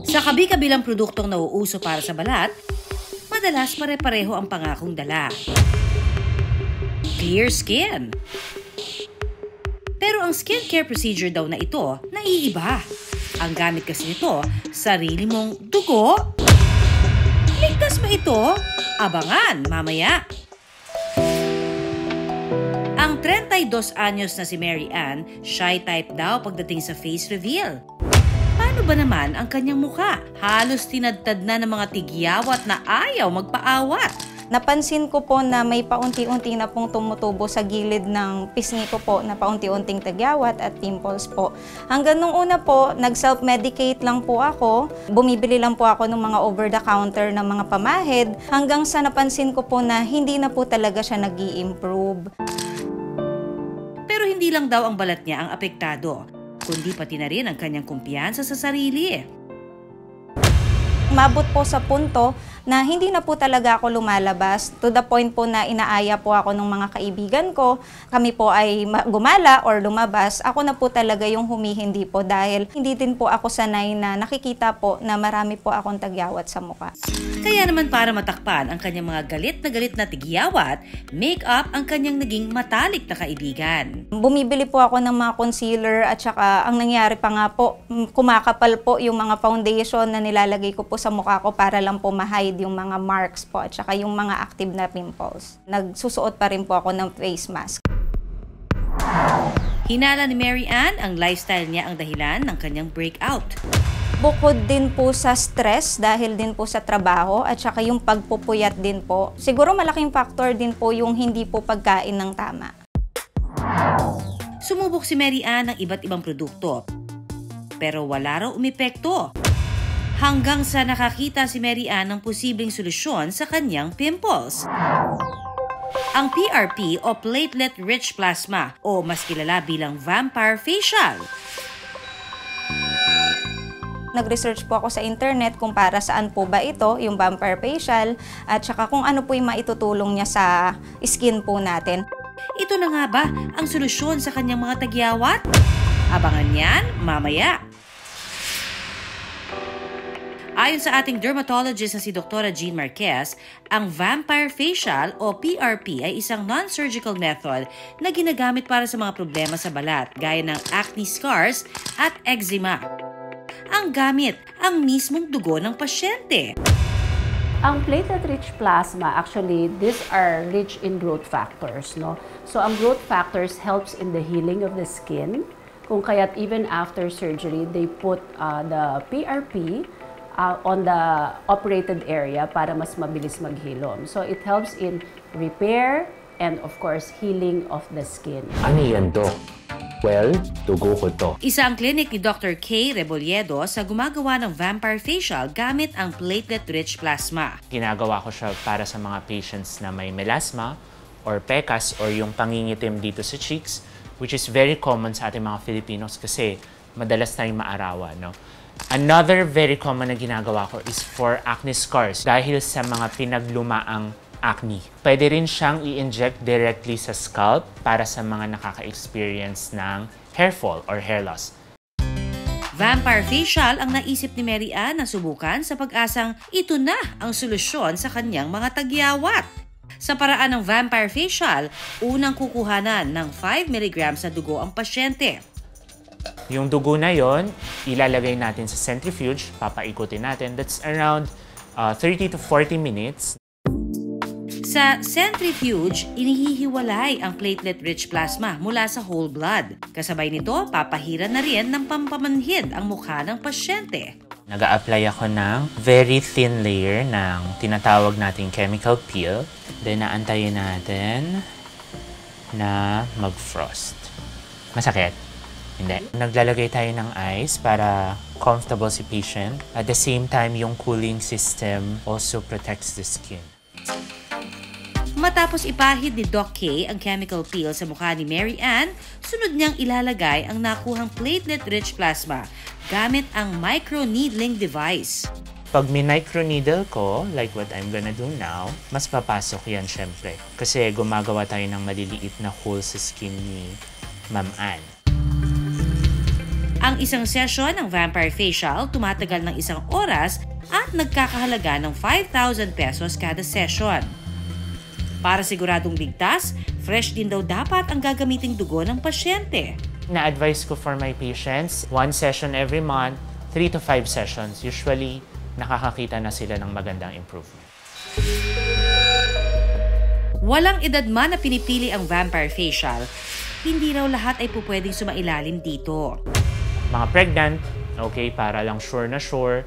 Sa kabi-kabilang produktong nauuso para sa balat, madalas pare-pareho ang pangakong dala. Clear skin. Pero ang skincare procedure daw na ito, naiiba. Ang gamit kasi nito, sarili mong dugo. Ligtas ba ito? Abangan mamaya. Ang 32 anyos na si Mary Ann, shy type daw pagdating sa face reveal. Paano ba naman ang kanyang mukha? Halos tinadtad na ng mga tigyawat na ayaw magpaawat. Napansin ko po na may paunti-unti na pong tumutubo sa gilid ng pisngi ko po na paunti-unting tagyawat at pimples po. Hanggang nung una po, nag-self-medicate lang po ako. Bumibili lang po ako ng mga over-the-counter na mga pamahid hanggang sa napansin ko po na hindi na po talaga siya nag-i-improve. Pero hindi lang daw ang balat niya ang apektado, kundi pati na rin ang kanyang kumpiyansa sa sarili. Umabot po sa punto na hindi na po talaga ako lumalabas, to the point po na inaaya po ako ng mga kaibigan ko. Kami po ay gumala or lumabas. Ako na po talaga yung humihindi po dahil hindi din po ako sanay na nakikita po na marami po akong tagyawat sa mukha. Kaya naman para matakpan ang kanyang mga galit na tigyawat, make-up ang kanyang naging matalik na kaibigan. Bumibili po ako ng mga concealer at saka ang nangyari pa nga po, kumakapal po yung mga foundation na nilalagay ko po sa mukha ko para lang po ma-hide yung mga marks po at saka yung mga active na pimples. Nagsusuot pa rin po ako ng face mask. Hinala ni Mary Ann ang lifestyle niya ang dahilan ng kanyang breakout. Bukod din po sa stress dahil din po sa trabaho at saka yung pagpupuyat din po. Siguro malaking factor din po yung hindi po pagkain ng tama. Sumubok si Mary Ann ng iba't ibang produkto, pero wala raw umepekto. Hanggang sa nakakita si Mary Ann ng posibleng solusyon sa kanyang pimples. Ang PRP o platelet-rich plasma o mas kilala bilang vampire facial. Nag-research po ako sa internet kung para saan po ba ito, yung vampire facial, at saka kung ano po yung maitutulong niya sa skin po natin. Ito na nga ba ang solusyon sa kanyang mga tagyawat? Abangan yan mamaya. Ayon sa ating dermatologist na si Dr. Jean Marquez, ang vampire facial o PRP ay isang non-surgical method na ginagamit para sa mga problema sa balat gaya ng acne scars at eczema. Ang gamit, ang mismong dugo ng pasyente. Ang platelet-rich plasma, actually, these are rich in growth factors, no? So, ang growth factors helps in the healing of the skin. Kung kaya't even after surgery, they put the PRP on the operated area para mas mabilis maghilom. So it helps in repair and of course healing of the skin. Ano yan, Doc? Well, dugo ko to. Isa ang clinic ni Dr. K. Rebolledo sa gumagawa ng vampire facial gamit ang platelet-rich plasma. Ginagawa ko siya para sa mga patients na may melasma or pecas or yung pangingitim dito sa cheeks, which is very common sa ating mga Filipinos kasi madalas tayong maarawan, no? Another very common na ginagawa ko is for acne scars dahil sa mga pinaglumaang acne. Pwede rin siyang i-inject directly sa scalp para sa mga nakaka-experience ng hair fall or hair loss. Vampire facial ang naisip ni Mary Ann na subukan sa pag-asang ito na ang solusyon sa kanyang mga tagyawat. Sa paraan ng vampire facial, unang kukuhanan ng 5 mg sa dugo ang pasyente. Yung dugo na yon, ilalagay natin sa centrifuge, papaikutin natin. That's around 30 to 40 minutes. Sa centrifuge, inihihiwalay ang platelet-rich plasma mula sa whole blood. Kasabay nito, papahiran na rin ng pampamanhid ang mukha ng pasyente. Nag-a-apply ako ng very thin layer ng tinatawag nating chemical peel. Then, naantayin natin na mag-frost. Masakit? Hindi. Naglalagay tayo ng ice para comfortable si patient. At the same time, yung cooling system also protects the skin. Matapos ipahid ni Doc K ang chemical peel sa mukha ni Mary Ann, sunod niyang ilalagay ang nakuhang platelet-rich plasma gamit ang microneedling device. Pag minicroneedle ko, like what I'm gonna do now, mas papasok yan syempre. Kasi gumagawa tayo ng maliliit na hole sa skin ni Ma'am Ann. Ang isang session ng Vampire Facial tumatagal ng 1 oras at nagkakahalaga ng 5,000 pesos kada session. Para siguradong ligtas, fresh din daw dapat ang gagamiting dugo ng pasyente. Na-advise ko for my patients, 1 session every month, 3 to 5 sessions. Usually, nakakakita na sila ng magandang improvement. Walang edad man na pinipili ang Vampire Facial, hindi raw lahat ay pupwedeng sumailalim dito. Mga pregnant, okay, para lang sure na sure.